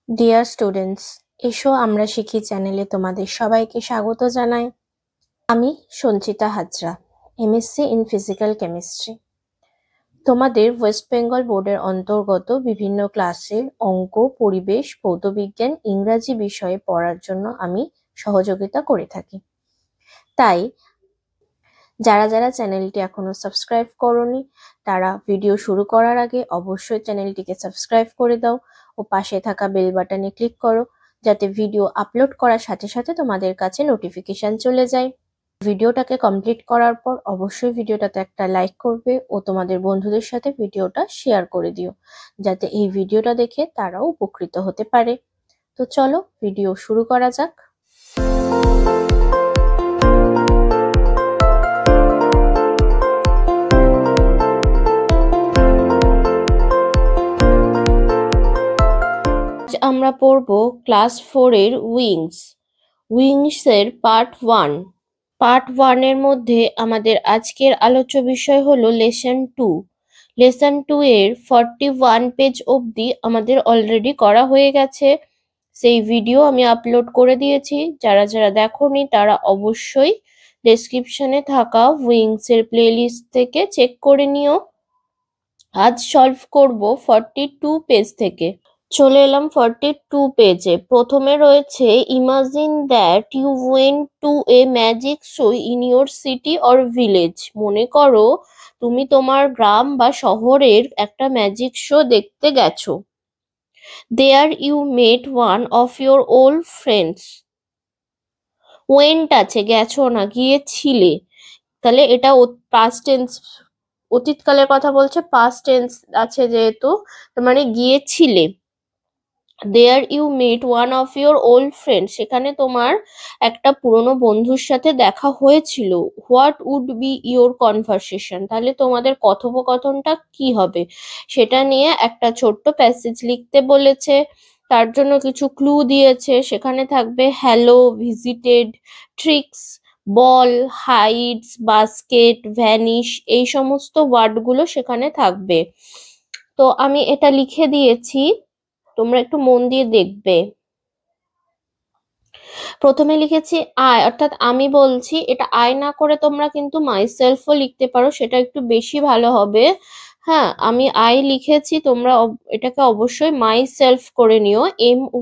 Dear students, এসো আমরা শিখি চ্যানেলে তোমাদের সবাইকে স্বাগত জানাই। আমি Sanchita Hazra, MSc in physical chemistry. তোমাদের ওয়েস্ট বেঙ্গল বোর্ডের অন্তর্গত বিভিন্ন ক্লাসের অঙ্ক, পরিবেশ, ভৌতবিজ্ঞান, ইংরাজি বিষয়ে পড়ার জন্য আমি সহযোগিতা করে থাকি। তাই যারা যারা চ্যানেলটি এখনো সাবস্ক্রাইব করোনি তারা ভিডিও শুরু করার আগে অবশ্যই চ্যানেলটিকে সাবস্ক্রাইব করে দাও ও পাশে থাকা বেল বাটনে ক্লিক করো, যাতে ভিডিও আপলোড করার সাথে সাথে তোমাদের কাছে নোটিফিকেশন চলে যায়। ভিডিওটাকে কমপ্লিট করার পর অবশ্যই ভিডিওটাতে একটা লাইক করবে ও তোমাদের বন্ধুদের সাথে ভিডিওটা শেয়ার করে দিও, যাতে এই ভিডিওটা দেখে তারাও উপকৃত হতে পারে। তো চলো ভিডিও শুরু করা যাক। আমরা পড়ব ক্লাস 4 এর উইংস এর পার্ট 1। পার্ট 1 এর মধ্যে আমাদের আজকের আলোচ্য বিষয় হলো লেসন 2। লেসন 2 এর 41 পেজ অবধি আমাদের অলরেডি করা হয়ে গেছে। সেই ভিডিও আমি আপলোড করে দিয়েছি, যারা যারা দেখোনি তারা অবশ্যই ডেসক্রিপশনে থাকা উইংস এর প্লেলিস্ট থেকে চেক করে নিও। আজ সলভ করব 42 পেজ থেকে। চলে এলাম 42 পেজে। প্রথমে রয়েছে imagine that you went to a magic show in your city or village. মনে করো তুমি তোমার গ্রাম বা শহরের একটা ম্যাজিক শো দেখতে গেছো। There you met one of your old friends. Went আছে, গেছো না, গিয়েছিলে। তাহলে এটা পাস্ট টেন্স, অতীতকালের কথা বলছে, পাস্ট টেন্স আছে যেহেতু, তার মানে গিয়েছিলে। There you met one of your old friend, সেখানে তোমার একটা পুরনো বন্ধুর সাথে দেখা হয়েছিল। What would be your conversation, তাহলে তোমাদের কথোপকথনটা কি হবে সেটা নিয়ে একটা ছোট্ট প্যাসেজ লিখতে বলেছে। তার জন্য কিছু ক্লু দিয়েছে, সেখানে থাকবে হ্যালো, ভিজিটেড, ট্রিক্স, বল, হাইডস, বাস্কেট, ভ্যানিশ, এই সমস্ত ওয়ার্ডগুলো সেখানে থাকবে। তো আমি এটা লিখে দিয়েছি, তোমরা একটু মন দিয়ে দেখবে। প্রথমে লিখেছি আই, অর্থাৎ আমি বলছি। এটা আই না করে তোমরা কিন্তু মাইসেলফও লিখতে পারো, সেটা একটু বেশি ভালো হবে। হ্যাঁ, আমি আই লিখেছি, তোমরা এটাকে অবশ্যই মাই সেলফ করে নিও,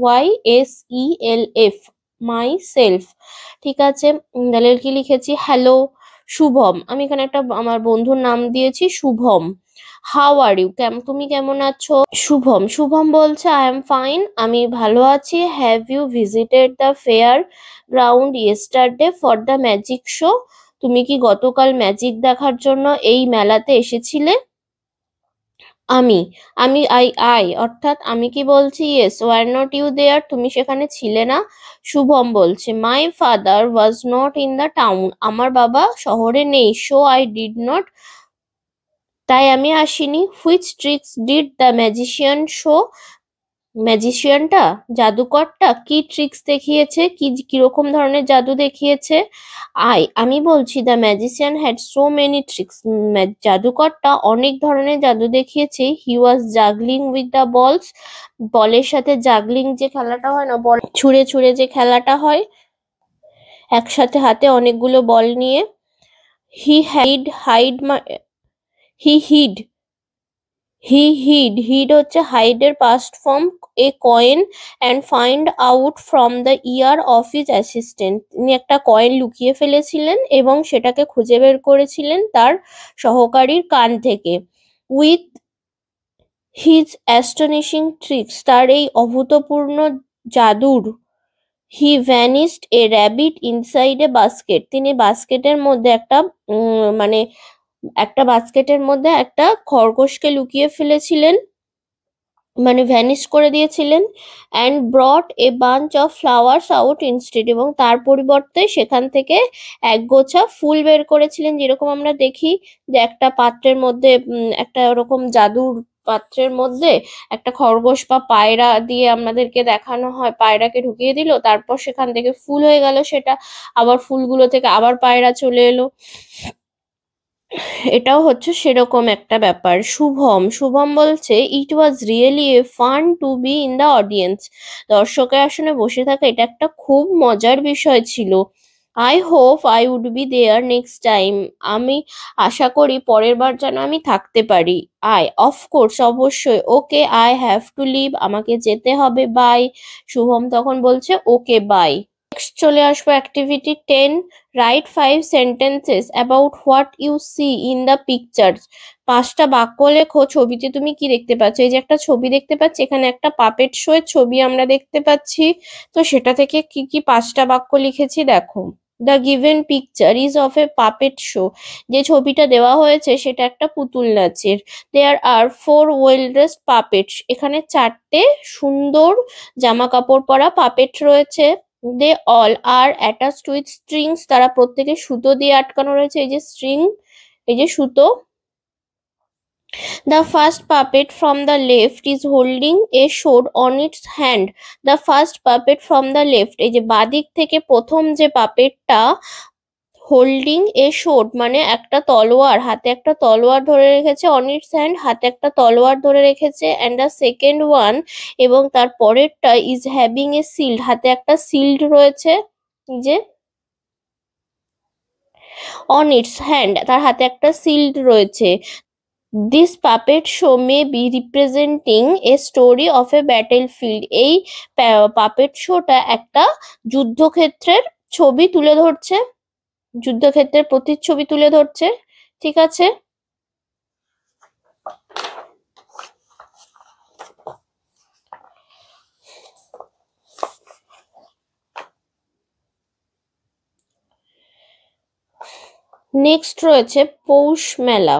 MYSELF, মাই সেলফ। ঠিক আছে। তাহলে কি লিখেছি, হ্যালো শুভম, আমি এখানে একটা আমার বন্ধুর নাম দিয়েছি শুভম। হাউ আর ইউ, তুমি কেমন আছো? শুভম বলছে আই এম ফাইন, আমি ভালো আছি। Have you visited the fair ground yesterday for the magic show, তুমি কি গতকাল ম্যাজিক দেখার জন্য এই মেলাতে এসেছিলে? আমি আমি আই আই অর্থাৎ আমি কি বলছি, yes. Were not you there, তুমি সেখানে ছিলে না। শুভম বলছে my father was not in the town, আমার বাবা শহরে নেই। সো আই ডিড নট, তাই আমি আসিনি। Which tricks did the magician show, ম্যাজিশিয়ানটা, জাদুকরটা কি ট্রিক্স দেখিয়েছে, কিরকম ধরনের জাদু দেখিয়েছে? আমি বলছি the magician had so many tricks, জাদুকরটা অনেক ধরনের জাদু দেখিয়েছে। He was juggling with the balls, বলের সাথে জাগলিং যে খেলাটা হয় না, বল ছুঁড়ে ছুঁড়ে যে খেলাটা হয় একসাথে হাতে অনেকগুলো বল নিয়ে। হি হাইড হি হিড হিড হচ্ছে হাইডের past form, a coin and find out from the ear of his assistant, তিনি একটা কয়েন লুকিয়ে ফেলেছিলেন এবং সেটাকে খুঁজে বের করেছিলেন তার সহকারীর কান থেকে। উইথ হিজ অ্যাস্টনিশিং ট্রিক্স, তার এই অভূতপূর্ণ জাদুর। He vanished a rabbit inside a basket, তিনি বাস্কেটের মধ্যে একটা বাস্কেটের মধ্যে একটা খরগোশকে লুকিয়ে ফেলেছিলেন, মানে ভ্যানিশ করে দিয়েছিলেন। And brought a bunch of flowers out instead, এবং তার পরিবর্তে সেখান থেকে একগোছা ফুল বের করেছিলেন। যেরকম আমরা দেখি যে একটা পাত্রের মধ্যে একটা ওরকম জাদুর পাত্রের মধ্যে একটা খরগোশ বা পায়রা দিয়ে আমাদেরকে দেখানো হয়, পায়রাকে ঢুকিয়ে দিল, তারপর সেখান থেকে ফুল হয়ে গেল, সেটা আবার ফুলগুলো থেকে আবার পায়রা চলে এলো। এটাও হচ্ছে সেরকম একটা ব্যাপার। শুভম শুভম বলছে it was really a fun to be in the audience. দর্শকের আসনে বসে থাকা এটা একটা খুব মজার বিষয় ছিল। I hope I would be there next time. আমি আশা করি পরের বার যেন আমি থাকতে পারি। অফকোর্স অবশ্যই। Okay I have to leave, আমাকে যেতে হবে, বাই। শুভম তখন বলছে ওকে বাই। নেক্সট চলে আসবো activity 10, write 5 sentences about what you see in the picture. 5টা বাক্য লেখো ছবিতে তুমি কি দেখতে পাচ্ছ। এই যে একটা ছবি দেখতে পাচ্ছি, এখানে একটা পাপেট শো এর ছবি আমরা দেখতে পাচ্ছি। তো সেটা থেকে কি কি 5টা বাক্য লিখেছি দেখো। The given picture is of a puppet show. যে ছবিটা দেওয়া হয়েছে সেটা একটা পুতুল নাচের। There are 4 well dressed puppets. এখানে 4টে সুন্দর জামা কাপড় পরা পাপেট রয়েছে। They all are attached with strings. তারা প্রত্যেকে সুতো দিয়ে আটকানো রয়েছে। এই যে স্ট্রিং, এই যে সুতো। The first puppet from the left is holding a sword on its hand. The first puppet from the left, এই যে বাদিক থেকে প্রথম যে পাপেটটা, হোল্ডিং এ শোড মানে একটা তলোয়ার, হাতে একটা তলোয়ার ধরে রেখেছে, অন ইটস হ্যান্ড হাতে একটা তলোয়ার ধরে রেখেছে, অ্যান্ড দ্য সেকেন্ড ওয়ান এবং তার পরেরটা ইজ হ্যাভিং এ শিল্ড, হাতে একটা শিল্ড রয়েছে। এই যে অন ইটস হ্যান্ড, তার হাতে একটা শিল্ড রয়েছে। This puppet show may be representing a story of a battlefield. এই পাপেট শোটা একটা যুদ্ধক্ষেত্রের ছবি তুলে ধরছে, যুদ্ধক্ষেত্রের প্রতিচ্ছবি তুলে ধরছে। ঠিক আছে। নেক্সট রয়েছে পৌষ মেলা।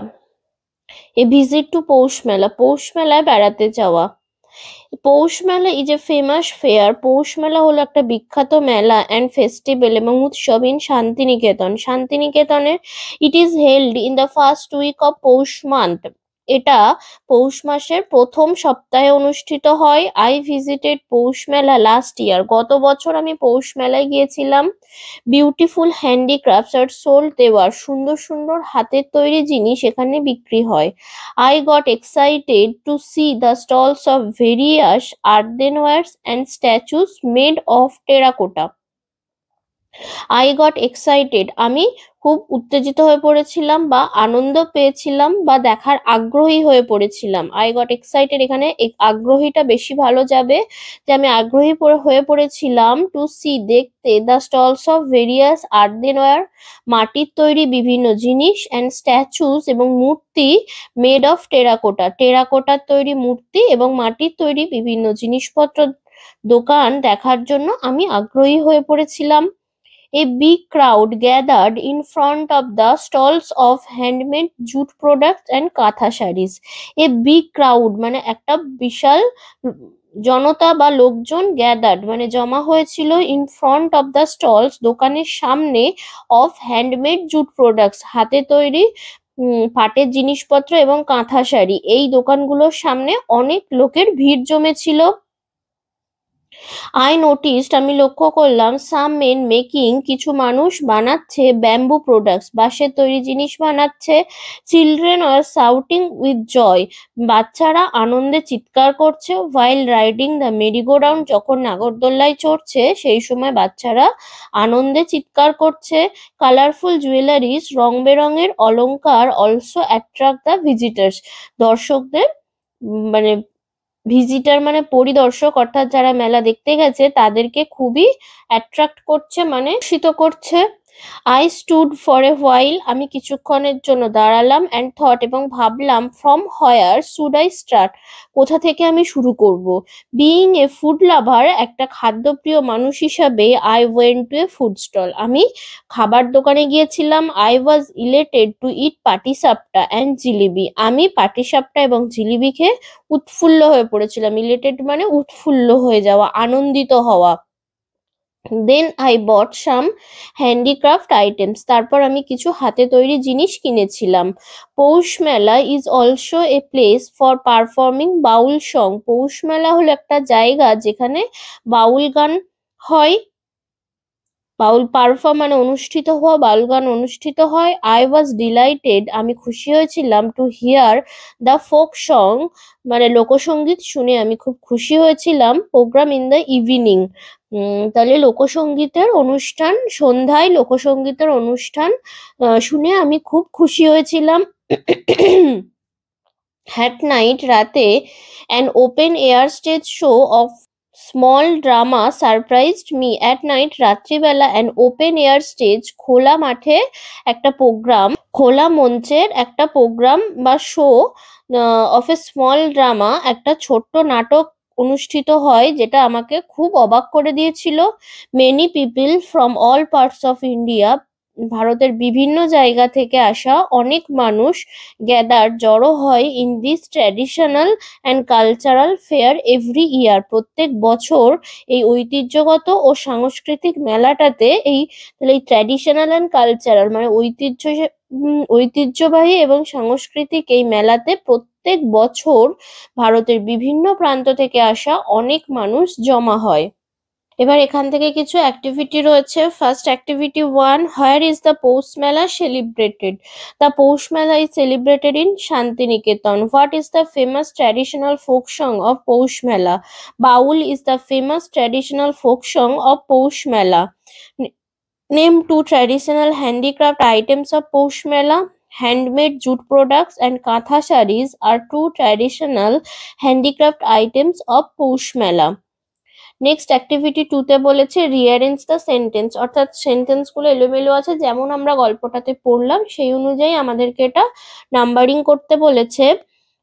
এ ভিজিট টু পৌষ মেলা, পৌষ মেলায় বেড়াতে যাওয়া। পৌষ Mela is a famous fair. পৌষ মেলা হলো একটা বিখ্যাত মেলা অ্যান্ড ফেস্টিভ্যাল এবং উৎসব ইন শান্তিনিকেতন। শান্তিনিকেতনের it is held in the first week of Poush month. এটা পৌষ মাসের প্রথম সপ্তাহে অনুষ্ঠিত হয়। আই ভিজিটেড পৌষ মেলা লাস্ট ইয়ার। গত বছর আমি পৌষ মেলায় গিয়েছিলাম। বিউটিফুল হ্যান্ডিক্রাফটস আর সোল্ড দেওয়ার, সুন্দর সুন্দর হাতের তৈরি জিনিস এখানে বিক্রি হয়। I got excited to see the stalls of various earthenwares and statues made of terracotta. I got excited, আমি খুব উত্তেজিত হয়ে পড়েছিলাম বা আনন্দ পেয়েছিলাম বা দেখার আগ্রহী হয়ে পড়েছিলাম। আই গট এক্সাইটেড, এখানে আগ্রহীটা বেশি ভালো যাবে, যে আমি আগ্রহী হয়ে পড়েছিলাম টু সি দেখতে, দ্য স্টলস অফ ভেরিয়াস আর্থেনওয়্যার মাটির তৈরি বিভিন্ন জিনিস, অ্যান্ড স্ট্যাচুস এবং মূর্তি, মেড অফ টেরাকোটা টেরাকোটার তৈরি মূর্তি এবং মাটির তৈরি বিভিন্ন জিনিসপত্র দোকান দেখার জন্য আমি আগ্রহী হয়ে পড়েছিলাম। A big crowd gathered in front of the stalls of handmade jute products and কাঁথা শাড়িজ। A big crowd মানে একটা বিশাল জনতা বা লোকজন, গ্যাদার্ড মানে জমা হয়েছিল, in front of the stalls দোকানের সামনে, অফ হ্যান্ডমেড জুট প্রোডাক্টস হাতে তৈরি পাটের জিনিসপত্র এবং কাঁথা শাড়ি। এই দোকানগুলোর সামনে অনেক লোকের ভিড় জমেছিল। আই নোটিসড, আমি লক্ষ্য করলাম, সাম মেন মেকিং, কিছু মানুষ বানাচ্ছে, ব্যাম্বু প্রোডাক্টস, বাঁশের তৈরি জিনিস বানাচ্ছে। Children are shouting with joy, বাচ্চারা আনন্দে চিৎকার করছে। হোয়াইল রাইডিং দ্য মেরিগোরাউন্ড, যখন নাগরদোল্লায় চড়ছে সেই সময় বাচ্চারা আনন্দে চিৎকার করছে। কালারফুল জুয়েলারিস, রং বেরঙের অলংকার, অলসো অ্যাট্রাক্ট দ্য ভিজিটার্স, দর্শকদের মানে ভিজিটার মানে পরিদর্শক, অর্থাৎ যারা মেলা দেখতে গেছে তাদেরকে খুবই অ্যাট্রাক্ট করছে মানে আকর্ষিত করছে। I stood for a while, আমি কিছুক্ষণের জন্য দাঁড়ালাম, অ্যান্ড থট এবং ভাবলাম, from where should I start, কোথা থেকে আমি শুরু করব। বিইং এ ফুড লাভার, একটা খাদ্যপ্রিয় মানুষ হিসাবে, I went to a food stall, আমি খাবার দোকানে গিয়েছিলাম। I was elated to eat patishapta and jilibi, আমি পাটিসাপটা এবং জিলিবি খেয়ে উৎফুল্ল হয়ে পড়েছিলাম। ইলেটেড মানে উৎফুল্ল হয়ে যাওয়া, আনন্দিত হওয়া। Then I bought some handicraft items, তারপর আমি কিছু হাতে তৈরি জিনিস কিনেছিলাম। Poush Mela is also a place for performing Baul song, Poush Mela হলো একটা জায়গা যেখানে বাউল গান হয়। বাউল পারফর্ম মানে অনুষ্ঠিত হওয়া, বাউল গান অনুষ্ঠিত হয়। আই ওয়াজ ডিলাইটেড আমি খুশি হয়েছিলাম to hear the folk song মানে লোকসঙ্গীত শুনে আমি খুব খুশি হয়েছিলাম। প্রোগ্রাম ইন দ্য ইভিনিং তাহলে লোকসঙ্গীতের অনুষ্ঠান, সন্ধ্যায় লোকসঙ্গীতের অনুষ্ঠান শুনে আমি খুব খুশি হয়েছিলাম। At night রাতে an open air stage show of small drama surprised me. At night রাত্রিবেলা an open air stage খোলা মাঠে একটা প্রোগ্রাম, খোলা মঞ্চের একটা প্রোগ্রাম বা show off a small drama একটা ছোট্ট নাটক অনুষ্ঠিত হয়, যেটা আমাকে খুব অবাক করে দিয়েছিল। Many people from all parts of India ভারতের বিভিন্ন জায়গা থেকে আসা অনেক মানুষ গ্যাদার জড়ো হয় in this traditional and cultural fair every year প্রত্যেক বছর এই ঐতিহ্যগত ও সাংস্কৃতিক মেলাটাতে এই ট্র্যাডিশনাল অ্যান্ড কালচারাল মানে ঐতিহ্যবাহী এবং সাংস্কৃতিক এই মেলাতে প্রত্যেক বছর ভারতের বিভিন্ন প্রান্ত থেকে আসা অনেক মানুষ জমা হয়। এবার এখান থেকে কিছু অ্যাক্টিভিটি রয়েছে। First activity 1, where is the Poush Mela celebrated? The Poush Mela is celebrated in Shantiniketan. What is the famous traditional folk song of Poush Mela? Baul is the famous traditional folk song of Poush Mela. Name 2 traditional handicraft items of Poush Mela. Handmade jute products and katha sarees are 2 traditional handicraft items of Poush Mela. Next activity 2 তে বলেছে rearrange the sentence, অর্থাৎ sentence গুলো এলোমেলো আছে, যেমন আমরা গল্পটাতে পড়লাম সেই অনুযায়ী আমাদেরকে এটা নাম্বারিং করতে বলেছে।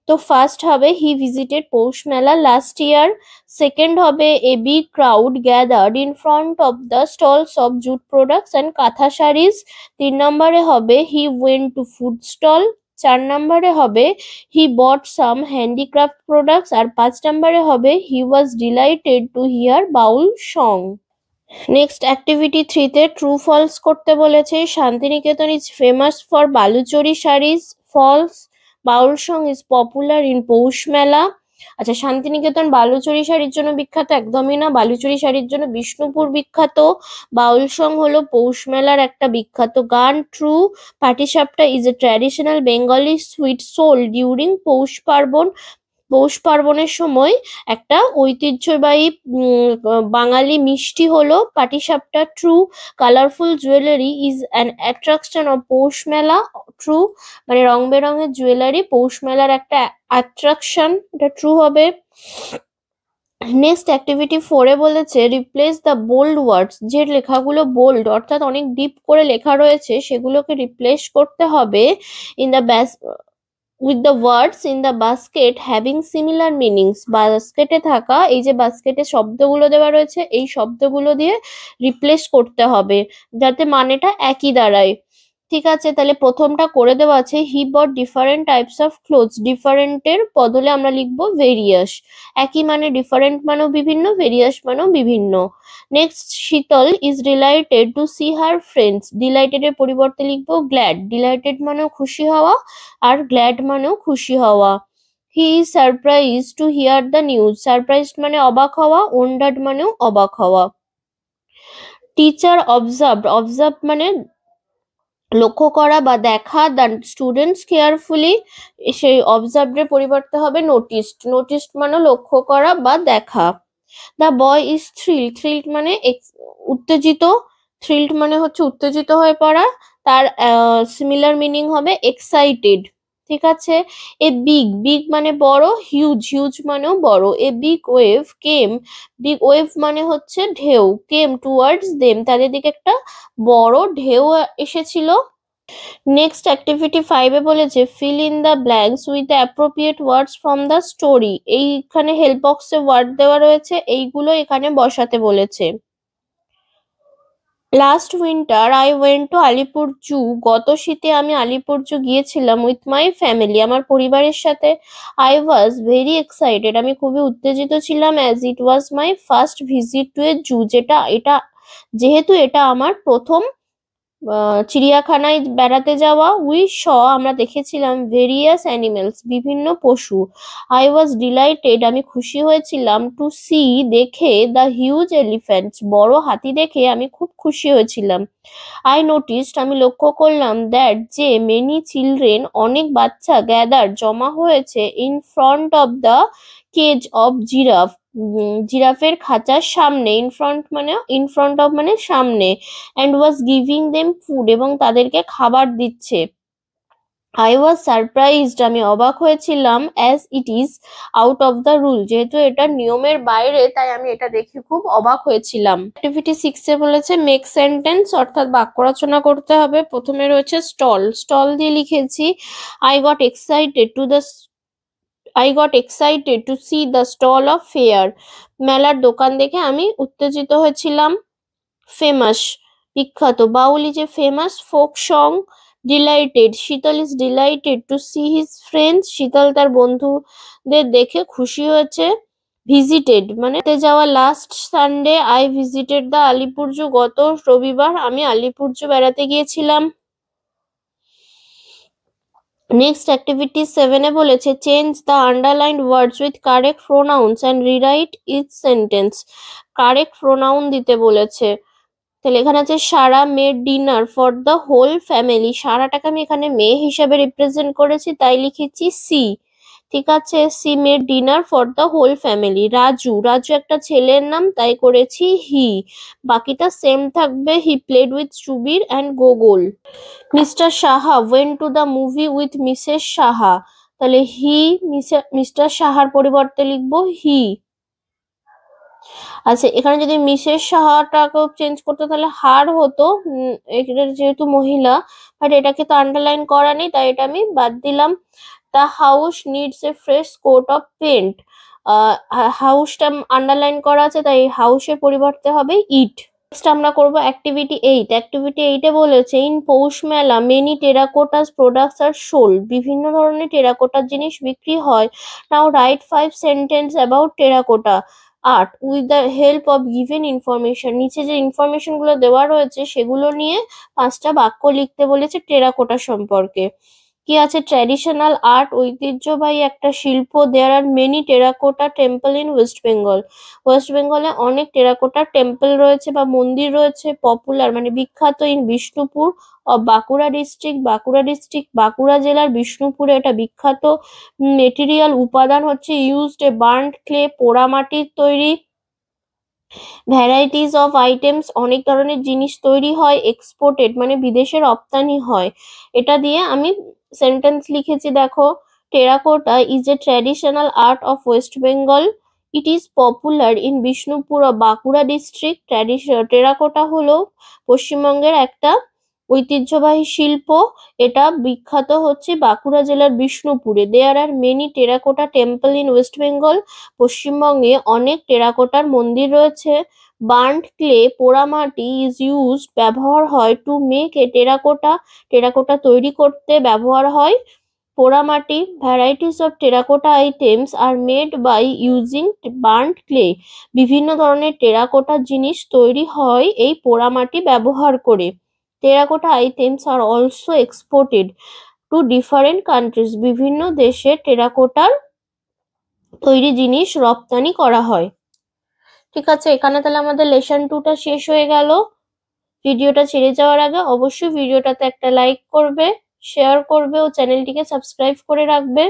তো ফার্স্ট হবে হি ভিজিটেড পৌষ মেলা লাস্ট ইয়ার। সেকেন্ড হবে a big crowd gathered in front of the stalls of jute products and kantha saris. 3 নম্বরে হবে he went to food stall. 4 নম্বরে হবে হি বট সাম হ্যান্ডিক্রাফট প্রোডাক্টস। আর 5 নম্বরে হবে he was delighted to hear Baul song. Next activity 3 তে true false করতে বলেছে। Shantiniketan is famous for Baluchari saris. False. Baul song is popular in Poush Mela. আচ্ছা, শান্তিনিকেতন বালুচরি শাড়ির জন্য বিখ্যাত একদমই না, বালুচরি শাড়ির জন্য বিষ্ণুপুর বিখ্যাত। বাউল সং হলো পৌষ মেলার একটা বিখ্যাত গান। True. Patishapta is a traditional Bengali sweet sold during Poush Parbon. Poush পার্বণের সময় একটা ঐতিহ্যবাহী বাঙালি মিষ্টি হলো পাটিসাপটা। True. Colourful jewellery is an attraction of Poush Mela. True, মানে রং বেরঙের জুয়েলারি পৌষ মেলার একটা অ্যাট্রাকশন, এটা ট্রু হবে। নেক্সট অ্যাক্টিভিটি 4 এ বলেছে রিপ্লেস দ্য বোল্ড ওয়ার্ডস, যে লেখাগুলো বোল্ড অর্থাৎ অনেক ডিপ করে লেখা রয়েছে সেগুলোকে রিপ্লেস করতে হবে in the with the words in the basket having similar meanings. বাস্কেটে থাকা এই যে বাস্কেটে শব্দগুলো দেওয়া রয়েছে এই শব্দগুলো দিয়ে রিপ্লেস করতে হবে যাতে মানেটা একই দাঁড়ায়। ঠিক আছে, তাহলে প্রথমটা করে দেওয়া আছে হি বট ডিফারেন্ট টাইপস অফ ক্লোথস। ডিফারেন্টের বদলে আমরা লিখবো ভেরিয়াস। একই মানে ডিফারেন্ট মানেও বিভিন্ন, ভেরিয়াস মানেও বিভিন্ন। Next Sheetal is delighted to see her friends. Delighted এর পরিবর্তে লিখবো গ্ল্যাড। ডিলাইটেড মানেও খুশি হওয়া আর গ্ল্যাড মানেও খুশি হওয়া। He is surprise to hear the news. Surprised মানে অবাক হওয়া, ওন্ডার্ড মানেও অবাক হওয়া। Teacher observed. অবজার্ভ মানে লক্ষ্য করা বা দেখা। দ্য স্টুডেন্টস কেয়ারফুলি, সেই অবজার্ভের পরিবর্তে হবে নোটিসড। নোটিসড মানে লক্ষ্য করা বা দেখা। The boy is thrilled. Thrilled মানে উত্তেজিত। থ্রিল্ড মানে হচ্ছে উত্তেজিত হয়ে পড়া, তার সিমিলার মিনিং হবে এক্সাইটেড। ঠিক আছে। A big. বিগ মানে বড়। হিউজ। হিউজ মানেও বড়। A big wave came. Big wave মানে হচ্ছে ঢেউ। কেম টুয়ার্ডস দেম, তাদের দিকে একটা বড় ঢেউ এসেছিল। নেক্সট অ্যাক্টিভিটি 5 এ বলেছে fill in the blanks with the appropriate words from the story. এইখানে হেল্প বক্সে ওয়ার্ড দেওয়া রয়েছে, এইগুলো এখানে বসাতে বলেছে। Last winter I went to Alipur zoo. গত শীতে আমি আলিপুর জু গিয়েছিলাম উইথ মাই ফ্যামিলি, আমার পরিবারের সাথে। আই ওয়াজ ভেরি এক্সাইটেড, আমি খুবই উত্তেজিত ছিলাম। As it was my first visit to a zoo, যেহেতু এটা আমার প্রথম চিড়িয়াখানায় বেড়াতে যাওয়া। উই শ আমরা দেখেছিলাম ভেরিয়াস অ্যানিমেলস বিভিন্ন পশু। আই ওয়াজ ডিলাইটেড আমি খুশি হয়েছিলাম টু সি দেখে দ্য হিউজ এলিফ্যান্টস বড় হাতি দেখে আমি খুব খুশি হয়েছিলাম। আই নোটিসড আমি লক্ষ্য করলাম দ্যাট যে মেনি চিলড্রেন অনেক বাচ্চা গ্যাদার জমা হয়েছে in front of the cage of giraffe জিরাফের খাঁচার সামনে। ইন ফ্রন্ট অফ মানে সামনে। And was giving them food এবং তাদেরকে খাবার দিচ্ছে। আই ওয়াজ সারপ্রাইজড আমি অবাক হয়েছিলাম as it is out of the rule যেহেতু এটা নিয়মের বাইরে তাই আমি এটা দেখে খুব অবাক হয়েছিলাম। অ্যাক্টিভিটি 6 বলেছে মেক সেন্টেন্স অর্থাৎ বাক্য রচনা করতে হবে। প্রথমে রয়েছে স্টল। স্টল দিয়ে লিখেছি I got excited to see the stall of fair মেলার দোকান দেখে আমি উত্তেজিত হয়েছিলাম। ফেমাস বিখ্যাত। Baul is a famous folk song. Delighted Sheetal is delighted to see his friends Sheetal তার বন্ধুদের দেখে খুশি হয়েছে। ভিজিটেড মানে যাওয়া। Last Sunday I visited the Alipur zoo গত রবিবার আমি আলিপুরজু বেড়াতে গিয়েছিলাম। নেক্সট অ্যাক্টিভিটি 7 বলেছে change the underlined words with correct pronouns and rewrite each sentence. Correct pronoun দিতে বলেছে। তাহলে এখানে আছে Sara made dinner for the whole family. সারাটাকে আমি এখানে মেয়ে হিসাবে রিপ্রেজেন্ট করেছি তাই লিখেছি সি। ঠিক আছে, she made dinner for the whole family. Raju একটা ছেলের নাম তাই করেছি হি। বাকিটা সেম থাকবে। He played with Subir and Gogol. Mister Saha went to the movie with Mrs Saha. তাহলে হি মিস্টার সাহার পরিবর্তে লিখবো হি। আচ্ছা এখানে যদি মিসেস সাহাটাকেও চেঞ্জ করতে তাহলে হার হতো। এটা যেহেতু মহিলা বাট এটাকে তো আন্ডারলাইন করা নেই তাই এটা আমি বাদ দিলাম। The house needs a fresh coat of paint. হাউসটা আন্ডারলাইন করা আছে তাই হাউসের পরিবর্তে হবে ইট। নেক্সট আমরা করবো অ্যাক্টিভিটি 8। অ্যাক্টিভিটি 8 বলেছে in Poush Mela many terracottas products are sold. বিভিন্ন ধরনের টেরাকোটার জিনিস বিক্রি হয়। Now write 5 sentence about terracotta art with the help of given information. নিচে যে ইনফরমেশন গুলো দেওয়া রয়েছে সেগুলো নিয়ে 5টা বাক্য লিখতে বলেছে টেরাকোটা সম্পর্কে। কি আছে ট্র্যাডিশনাল আর্ট ঐতিহ্যবাহী একটা শিল্প। There are many terracotta temple in west Bengal. ওয়েস্ট বেঙ্গলে অনেক টেরাকোটার টেম্পল রয়েছে বা মন্দির রয়েছে। পপুলার মানে বিখ্যাত in Bishnupur of Bankura district Bankura জেলার বিষ্ণুপুরে এটা বিখ্যাত। মেটেরিয়াল উপাদান হচ্ছে ইউজড এ বার্নড ক্লে পোড়া মাটির তৈরি। ভ্যারাইটিস অফ আইটেমস অনেক ধরনের জিনিস তৈরি হয়। এক্সপোর্টেড মানে বিদেশে রপ্তানি হয়। এটা দিয়ে আমি সেন্টেন্স লিখেছি দেখো। Terracotta is a traditional art of West Bengal. It is popular in Bishnupur ও বাঁকুড়া ডিস্ট্রিক্ট। টেরাকোটা হলো পশ্চিমবঙ্গের একটা ঐতিহ্যবাহী শিল্প। এটা বিখ্যাত হচ্ছে বাঁকুড়া জেলার বিষ্ণুপুরে। There are many terracotta temple in west Bengal. পশ্চিমবঙ্গে অনেক টেরাকোটার মন্দির রয়েছে। বার্নড ক্লে পোড়ামাটি ইজ ইউজড ব্যবহার হয় টু মেক এ টেরাকোটা তৈরি করতে ব্যবহার হয় পোড়ামাটি। Varieties of terracotta items are made by using burned clay. বিভিন্ন ধরনের টেরাকোটা জিনিস তৈরি হয় এই পোড়ামাটি ব্যবহার করে। Terracotta items are also exported to different countries. বিভিন্ন দেশে টেরাকোটার তৈরি জিনিস রপ্তানি করা হয়। ঠিক আছে, এখানে তাহলে আমাদের লেসন 2টা শেষ হয়ে গেল। ভিডিওটা ছেড়ে যাওয়ার আগে অবশ্যই ভিডিওটাতে একটা লাইক করবে, শেয়ার করবে ও চ্যানেলটিকে সাবস্ক্রাইব করে রাখবে।